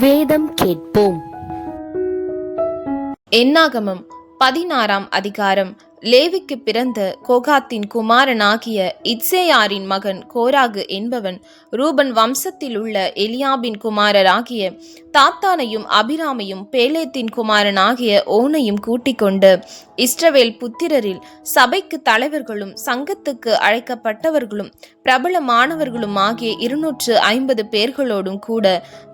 வேதம் கேட்போம். என்னாகமம் 16ஆம் அதிகாரம். லேவிக்கு பிறந்த கோகாத்தின் குமாரனாகிய இத்சேயாரின் மகன் கோராகு என்பவன் ரூபன் வம்சத்தில் உள்ள எலியாபின் குமாரராகிய தாத்தானையும் அபிராமையும் பேலேத்தின் குமாரனாகிய ஓனையும் கூட்டிக் கொண்டு இஸ்ரவேல் புத்திரரில் சபைக்கு தலைவர்களும் சங்கத்துக்கு அழைக்கப்பட்டவர்களும் பிரபலமானவர்களும் ஆகிய 250 பேர்களோடும் கூட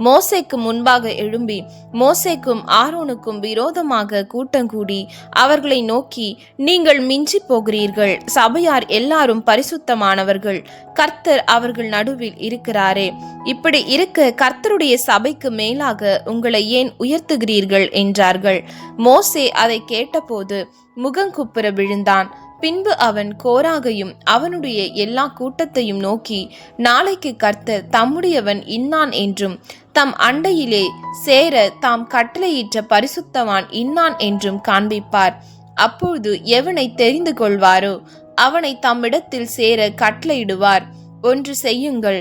மோசேக்கு முன்பாக எழும்பி மோசேக்கும் ஆரோனுக்கும் விரோதமாக கூட்டங்கூடி அவர்களை நோக்கி, நீங்கள் மிஞ்சி போகிறீர்கள். சபையார் எல்லாரும் பரிசுத்தமானவர்கள். கர்த்தர் அவர்கள் நடுவில் இருக்கிறாரே. இப்படி இருக்க கர்த்தருடைய சபைக்கு மேலாக உங்களை ஏன் உயர்த்துகிறீர்கள் என்றார்கள். மோசே அதை கேட்டபோது முகங்குப்புற விழுந்தான். பின்பு அவன் கோராகையும் அவனுடைய எல்லா கூட்டத்தையும் நோக்கி, நாளைக்கு கர்த்தர் தம்முடையவன் இன்னான் என்றும் தம் அண்டையிலே சேர தாம் கட்டளையிட்ட பரிசுத்தவான் இன்னான் என்றும் காண்பிப்பார். அப்பொழுது எவனை தெரிந்து கொள்வாரோ அவனை தம்மிடத்தில் சேர கட்டளையிடுவார். ஒன்று செய்யுங்கள்,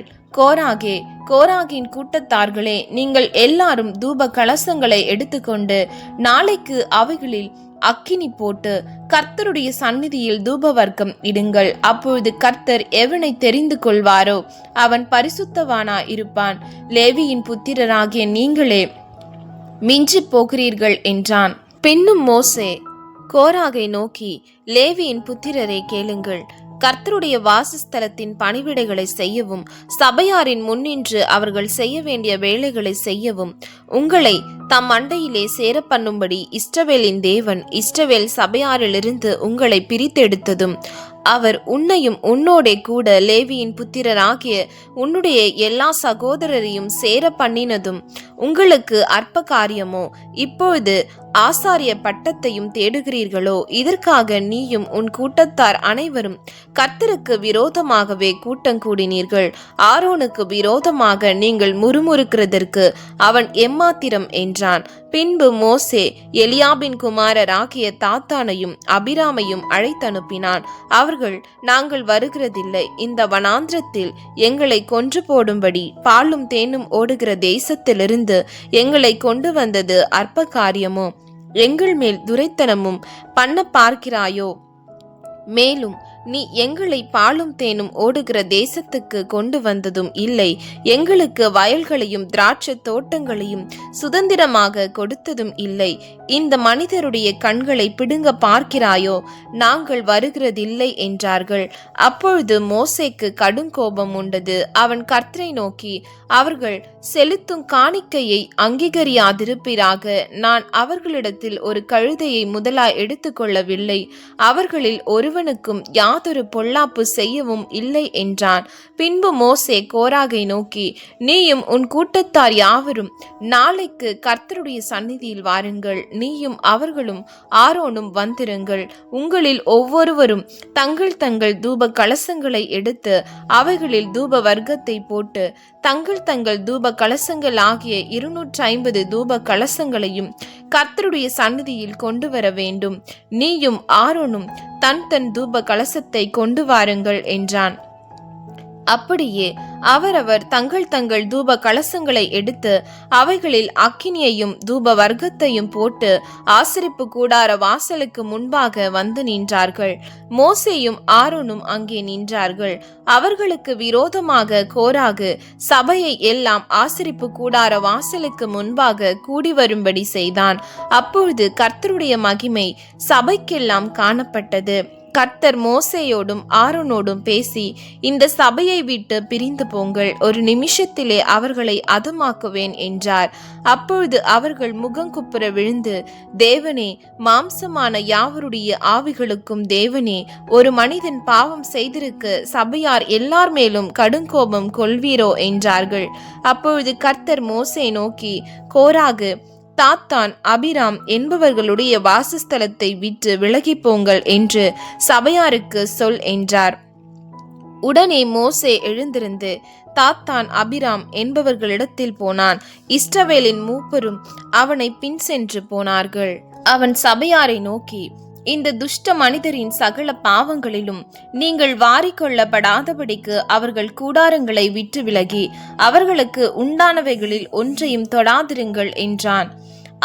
கோராகின் கூட்டத்தார்களே, நீங்கள் எல்லாரும் தூப கலசங்களை எடுத்துக்கொண்டு நாளைக்கு அவைகளில் அக்கினி போட்டு கர்த்தருடைய சந்நிதியில் தூப வர்க்கம் இடுங்கள். அப்பொழுது கர்த்தர் எவனை தெரிந்து கொள்வாரோ அவன் பரிசுத்தவானா இருப்பான். லேவியின் புத்திரராகிய நீங்களே மிஞ்சி போகிறீர்கள் என்றான். பின்னும் மோசே கோராகை நோக்கி, லேவியின் புத்திரரை கேளுங்கள். கர்த்தருடைய வாசஸ்தலத்தின் பணிவிடைகளை செய்யவும் சபையாரின் முன்னின்று அவர்கள் செய்ய வேண்டிய வேலைகளை செய்யவும் உங்களை தம் அண்டையிலே சேர பண்ணும்படி இஸ்ரவேலின் தேவன் இஸ்ரவேல் சபையாரிலிருந்து உங்களை பிரித்தெடுத்ததும் அவர் உன்னையும் உன்னோடே கூட லேவியின் புத்திரராகிய உன்னுடைய எல்லா சகோதரரையும் சேர பண்ணினதும் உங்களுக்கு அற்ப காரியமோ? இப்பொழுது ஆசாரிய பட்டத்தையும் தேடுகிறீர்களோ? இதற்காக நீயும் உன் கூட்டத்தார் அனைவரும் கர்த்தருக்கு விரோதமாகவே கூட்டங்கூடினீர்கள். ஆரோனுக்கு விரோதமாக நீங்கள் முறுமுறுக்கிறதற்கு அவன் எம்மாத்திரம் என்றான். பின்பு மோசே எலியாபின் குமாரராகிய தாத்தானையும் அபிராமையும் அழைத்தனுப்பினான். அவர்கள், நாங்கள் வருகிறதில்லை. இந்த வனாந்திரத்தில் எங்களை கொன்று போடும்படி பாலும் தேனும் ஓடுகிற தேசத்திலிருந்து எங்களை கொண்டு வந்தது அற்ப காரியமோ? எங்கள் மேல் துரைத்தனமும் பண்ண பார்க்கிறாயோ? மேலும் நீ எங்களை பாலும் தேனும் ஓடுகிற தேசத்துக்கு கொண்டு வந்ததும் இல்லை, எங்களுக்கு வயல்களையும் திராட்சை தோட்டங்களையும் சுதந்திரமாக கொடுத்ததும் இல்லை. இந்த மனிதருடைய கண்களை பிடுங்க பார்க்கிறாயோ? நாங்கள் வருகிறதில்லை என்றார்கள். அப்பொழுது மோசேக்கு கடுங்கோபம் உண்டது. அவன் கர்த்தரை நோக்கி, அவர்கள் செலுத்தும் காணிக்கையை அங்கீகரியாதிருப்பீராக. நான் அவர்களிடத்தில் ஒரு கழுதையை முதலாய் எடுத்துக்கொள்ளவில்லை. அவர்களில் ஒருவனுக்கும் யாதொரு பொல்லாப்பு செய்யவும் இல்லை என்றான். பின்பு மோசே கோராகை நோக்கி, நீயும் உன் கூட்டத்தார் யாவரும் நாளைக்கு கர்த்தருடைய சந்நிதியில் வாருங்கள். நீயும் அவர்களும் ஆரோனும் வந்திருங்கள். உங்களில் ஒவ்வொருவரும் தங்கள் தங்கள் தூப கலசங்களை எடுத்து அவைகளில் தூப வர்க்கத்தை போட்டு தங்கள் தூப கலசங்கள் ஆகிய 250 தூப கலசங்களையும் கர்த்தருடைய சந்நிதியில் கொண்டு வர வேண்டும். நீயும் ஆரோனும் தன் தூப கலசத்தை கொண்டு வாருங்கள் என்றான். அப்படியே அவரவர் தங்கள் தூப கலசங்களை எடுத்து அவைகளில் அக்கினியையும் தூப வர்க்கத்தையும் போட்டு ஆசரிப்பு கூடார வாசலுக்கு முன்பாக வந்து நின்றார்கள். மோசேயும் ஆரோனும் அங்கே நின்றார்கள். அவர்களுக்கு விரோதமாக கோராகு சபையை எல்லாம் ஆசரிப்பு கூடார வாசலுக்கு முன்பாக கூடி வரும்படி செய்தான். அப்பொழுது கர்த்தருடைய மகிமை சபைக்கெல்லாம் காணப்பட்டது. கர்த்தர் மோசேயோடும் ஆரோனோடும் பேசி, இந்த சபையை விட்டு பிரிந்து போங்கள், ஒரு நிமிஷத்திலே அவர்களை அதமாக்குவேன் என்றார். அப்பொழுது அவர்கள் முகங்குப்புற விழுந்து, தேவனே, மாம்சமான யாவருடைய ஆவிகளுக்கும் தேவனே, ஒரு மனிதன் பாவம் செய்திருக்க சபையார் எல்லார் மேலும் கடுங்கோபம் கொள்வீரோ என்றார்கள். அப்பொழுது கர்த்தர் மோசே நோக்கி, கோராகு, தாத்தான், அபிராம் என்பவர்களுடைய வாசஸ்தலத்தை விட்டு விலகி போங்கள் என்று சபையாருக்கு சொல் என்றார். உடனே மோசே எழுந்திருந்து தாத்தான், அபிராம் என்பவர்களிடத்தில் போனான். இஸ்ரவேலின் மூப்பரும் அவனை பின் சென்று போனார்கள். அவன் சபையாரை நோக்கி, இந்த துஷ்ட மனிதரின் சகல பாவங்களிலும் நீங்கள் வாரிக்கொள்ளப்படாதபடிக்கு அவர்கள் கூடாரங்களை விட்டு விலகி அவர்களுக்கு உண்டானவைகளில் ஒன்றையும் தொடாதிருங்கள் என்றான்.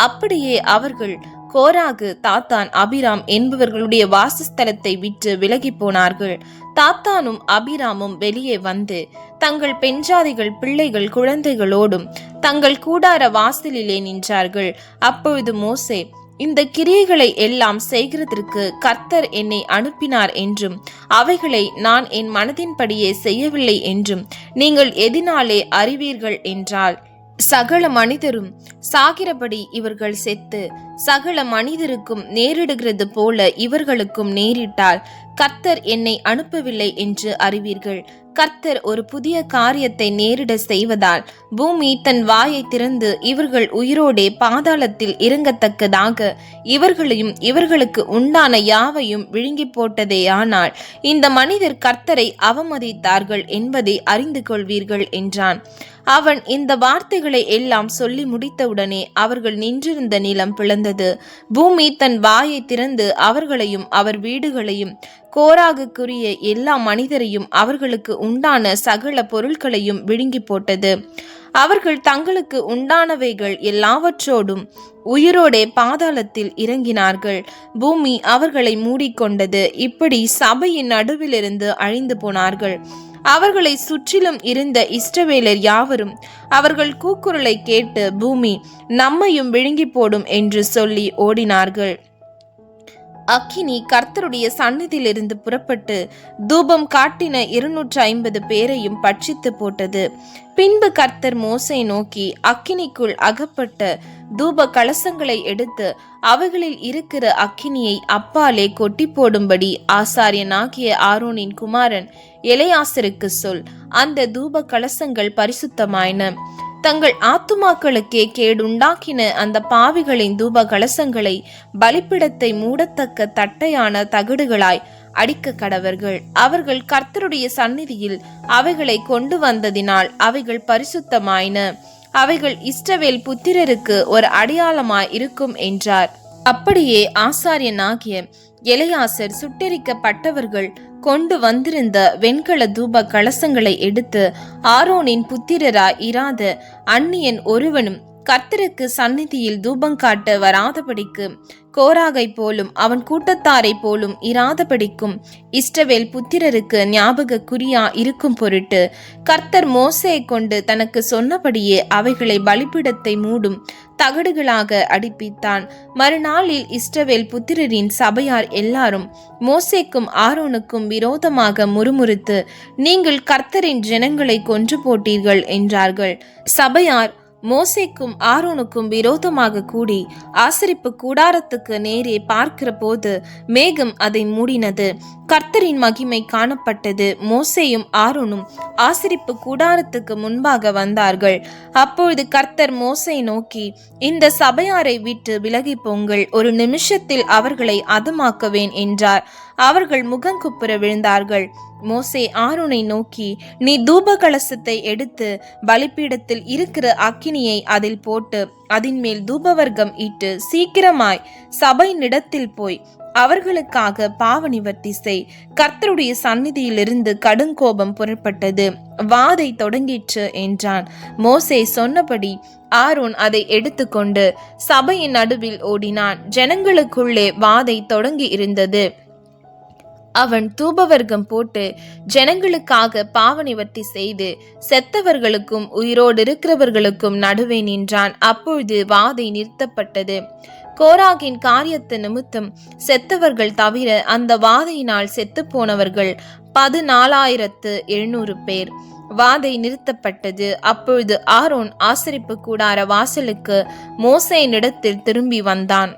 அப்படியே அவர்கள் கோராகு, தாத்தான், அபிராம் என்பவர்களுடைய வாசஸ்தலத்தை விட்டு விலகி போனார்கள். தாத்தானும் அபிராமும் வெளியே வந்து தங்கள் பெண்ஜாதிகள், பிள்ளைகள், குழந்தைகளோடும் தங்கள் கூடார வாசலிலே நின்றார்கள். அப்பொழுது மோசே, இந்த கிரியைகளை எல்லாம் செய்கிறதற்கு கர்த்தர் என்னை அனுப்பினார் என்றும் அவைகளை நான் என் மனதின்படியே செய்யவில்லை என்றும் நீங்கள் எதினாலே அறிவீர்கள் என்றால், சகல மனிதரும் சாகிறபடி இவர்கள் செத்து சகல மனிதருக்கும் நேரிடுகிறது போல இவர்களுக்கும் நேரிட்டால் கர்த்தர் என்னை அனுப்பவில்லை என்று அறிவீர்கள். கர்த்தர் ஒரு புதிய காரியத்தை நேரிட செய்வதால் பூமி தன் வாயை திறந்து இவர்கள் உயிரோடே பாதாளத்தில் இறங்கத்தக்கதாக இவர்களையும் இவர்களுக்கு உண்டான யாவையும் விழுங்கி போட்டதேயானால் இந்த மனிதர் கர்த்தரை அவமதித்தார்கள் என்பதை அறிந்து கொள்வீர்கள் என்றான். அவன் இந்த வார்த்தைகளை எல்லாம் சொல்லி முடித்தவுடனே அவர்கள் நின்றிருந்த நிலம் பிளந்தது. பூமி தன் வாயை திறந்து அவர்களையும் அவர் வீடுகளையும் கோராகுக்குரிய எல்லா மனிதரையும் அவர்களுக்கு உண்டான சகல பொருட்களையும் விழுங்கி போட்டது. அவர்கள் தங்களுக்கு உண்டானவைகள் எல்லாவற்றோடும் உயிரோடே பாதாளத்தில் இறங்கினார்கள். பூமி அவர்களை மூடிக்கொண்டது. இப்படி சபையின் நடுவிலிருந்து அழிந்து போனார்கள். அவர்களை சுற்றிலும் இருந்த இஸ்ரவேலர் யாவரும் அவர்கள் கூக்குரலை கேட்டு பூமி நம்மையும் விழுங்கி போடும் என்று சொல்லி ஓடினார்கள். அக்கினி கர்த்தருடைய சந்நிதியிலிருந்து புறப்பட்டு தூபம் காட்டின 250 பேரையும் பட்சித்து போட்டது. பின்பு கர்த்தர் மோசை நோக்கி, அக்கினிக்குள் அகப்பட்ட தூப கலசங்களை எடுத்து அவைகளில் இருக்கிற அக்கினியை அப்பாலே கொட்டி போடும்படி ஆசாரியனாகிய ஆரோனின் குமாரன் எலெயாசருக்கு சொல். அந்த தூப கலசங்கள் பரிசுத்தமாயின. தங்கள் ஆத்துமாக்களுக்கே கேடுண்டாக்கின அந்த பாவிகளின் தூப கலசங்களை பலிப்பிடத்தை மூடத்தக்க தட்டையான தகடுகளாய் அடிக்க கடவர்கள். அவர்கள் கர்த்தருடைய சந்நிதியில் அவைகளை கொண்டு வந்ததினால் அவைகள் பரிசுத்தமாயின. அவைகள் இஸ்ரவேல் புத்திரருக்கு ஒரு அடையாளமாய் இருக்கும் என்றார். அப்படியே ஆசாரியனாகிய எலெயாசர் சுட்டெரிக்கப்பட்டவர்கள் கொண்டு வந்திருந்த வெண்கல தூப கலசங்களை எடுத்து ஆரோனின் புத்திரராய் இராத அந்நியன் ஒருவனும் கர்த்தருக்கு சந்நிதியில் தூபங்காட்ட வராதபடிக்கு கோராகை போலும் அவன் கூட்டத்தாரை போலும் இராதபடிக்கும் இஸ்ரவேல் புத்திரருக்கு ஞாபக குறியா இருக்கும் பொருட்டு கர்த்தர் மோசேயை கொண்டு தனக்கு சொன்னபடியே அவைகளை பலிபீடத்தை மூடும் தகடுகளாக அடிப்பித்தான். மறுநாளில் இஸ்ரவேல் புத்திரரின் சபையார் எல்லாரும் மோசேக்கும் ஆரோனுக்கும் விரோதமாக முறுமுறுத்து, நீங்கள் கர்த்தரின் ஜனங்களை கொன்று போட்டீர்கள் என்றார்கள். சபையார் மோசேக்கும் ஆரோனுக்கும் விரோதமாக கூடி ஆசரிப்பு கூடாரத்துக்கு நேரே பார்க்கிற போது மேகம் அதை மூடினது. கர்த்தரின் மகிமை காணப்பட்டது. மோசேயும் ஆரோனும் ஆசரிப்பு கூடாரத்துக்கு முன்பாக வந்தார்கள். அப்பொழுது கர்த்தர் மோசேயை நோக்கி, இந்த சபையாரை விட்டு விலகி போங்கள், ஒரு நிமிஷத்தில் அவர்களை அதமாக்குவேன் என்றார். அவர்கள் முகங்குப்புற விழுந்தார்கள். மோசே ஆரோனை நோக்கி, நீ தூப கலசத்தை எடுத்து பலிபீடத்தில் இருக்கிற அக்கினியை அதில் போட்டு அதன் மேல் தூபவர்க்கம் இட்டு சீக்கிரமாய் சபையினிடத்தில் போய் அவர்களுக்காக பாவ நிவர்த்தி செய். கர்த்தருடைய சந்நிதியிலிருந்து கடுங்கோபம் புறப்பட்டது, வாதை தொடங்கிற்று என்றான். மோசே சொன்னபடி ஆரோன் அதை எடுத்துக்கொண்டு சபையின் நடுவில் ஓடினான். ஜனங்களுக்குள்ளே வாதை தொடங்கி இருந்தது. அவன் தூபவர்க்கம் போட்டு ஜனங்களுக்காக பாவ நிவர்த்தி செய்து செத்தவர்களுக்கும் உயிரோடு இருக்கிறவர்களுக்கும் நடுவே நின்றான். அப்பொழுது வாதை நிறுத்தப்பட்டது. கோராகின் காரியத்து நிமித்தம் செத்தவர்கள் தவிர அந்த வாதையினால் செத்து போனவர்கள் 14,700 பேர். வாதை நிறுத்தப்பட்டது. அப்பொழுது ஆரோன் ஆசரிப்பு கூடார வாசலுக்கு மோசேயினிடத்தில் திரும்பி வந்தான்.